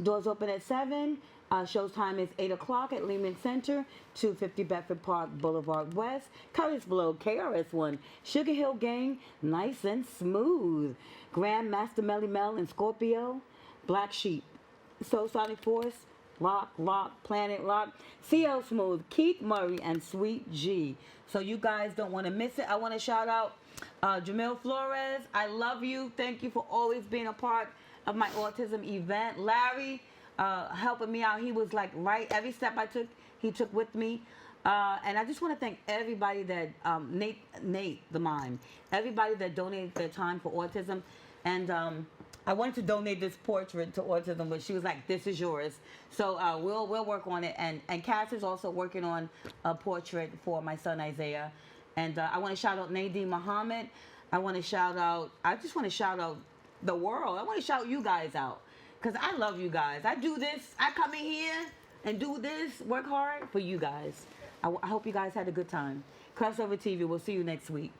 Doors open at 7. Show's time is 8 o'clock at Lehman Center, 250 Bedford Park Boulevard West. Curtis Blow, KRS-One, Sugar Hill Gang, Nice and Smooth, Grandmaster Melly Mel and Scorpio, Black Sheep, Soul Sonic Force, Rock, Planet Rock, CL Smooth, Keith Murray, and Sweet G. So you guys don't want to miss it. I want to shout out Jamil Flores. I love you. Thank you for always being a part of my autism event. Larry, helping me out. He was like right every step I took, he took with me. And I just want to thank everybody that Nate the Mime, everybody that donated their time for autism. And I wanted to donate this portrait to autism, but she was like, "This is yours." So we'll work on it. And Cass is also working on a portrait for my son Isaiah. And I want to shout out Nadine Muhammad. I just want to shout out the world. I want to shout you guys out, because I love you guys. I do this. I come in here and do this, work hard for you guys. I hope you guys had a good time. Crossover TV, we'll see you next week.